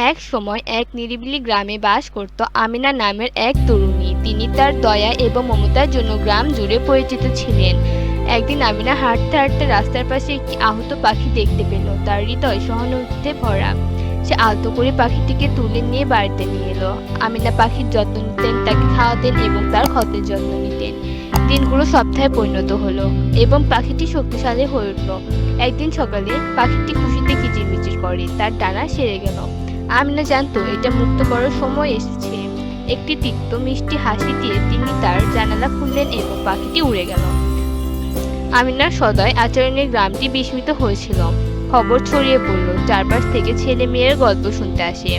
এক সময় এক নিরিবিলি গ্রামে বাস করত আমিনা নামের এক তরুণী। তিনি তার দয়া এবং মমতার জন্য গ্রাম জুড়ে পরিচিত ছিলেন। একদিন আমিনা হাঁটতে হাঁটতে রাস্তার পাশে একটি আহত পাখি দেখতে পেল। তার হৃদয় সহানুভূতিতে ভরা। সে আলতো করে পাখিটিকে তুলে নিয়ে বাড়িতে নিয়ে এলো। আমিনা পাখির যত্ন নিতেন, তাকে খাওয়াতেন এবং তার ক্ষতের যত্ন নিতেন। দিনগুলো সপ্তাহে পরিণত হলো এবং পাখিটি শক্তিশালী হয়ে উঠল। একদিন সকালে পাখিটি খুশিতে কিচিরমিচির করে, তার ডানা সেরে গেল। আমিনা জানতো এটা মুক্ত করার সময় এসেছে। একটি তিক্ত মিষ্টি হাসি দিয়ে তিনি তার জানালা খুললেন এবং পাখিটি উড়ে গেল। আমিনার সদয় আচরণে গ্রামটি বিস্মিত হয়েছিল। খবর ছড়িয়ে পড়ল, চারপাশ থেকে ছেলে মেয়ের গল্প শুনতে আসে।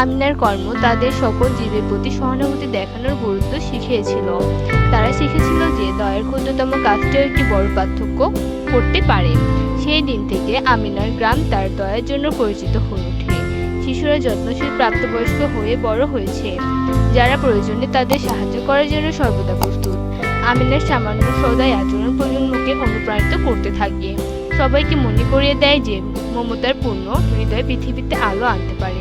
আমিনার কর্ম তাদের সকল জীবের প্রতি সহানুভূতি দেখানোর গুরুত্ব শিখিয়েছিল। তারা শিখেছিল যে দয়ের ক্ষুদ্রতম কাজটিও একটি বড় পার্থক্য করতে পারে। সেই দিন থেকে আমিনার গ্রাম তার দয়ার জন্য পরিচিত হয়ে ওঠে। শিশুরা যত্নশীল প্রাপ্তবয়স্ক হয়ে বড় হয়েছে, যারা প্রয়োজনে তাদের সাহায্য করার জন্য সর্বদা প্রস্তুত। আমিনার সামান্য সদয় আচরণ প্রজন্মকে অনুপ্রাণিত করতে থাকে, সবাইকে মনে করিয়ে দেয় যে মমতার পূর্ণ হৃদয় পৃথিবীতে আলো আনতে পারে।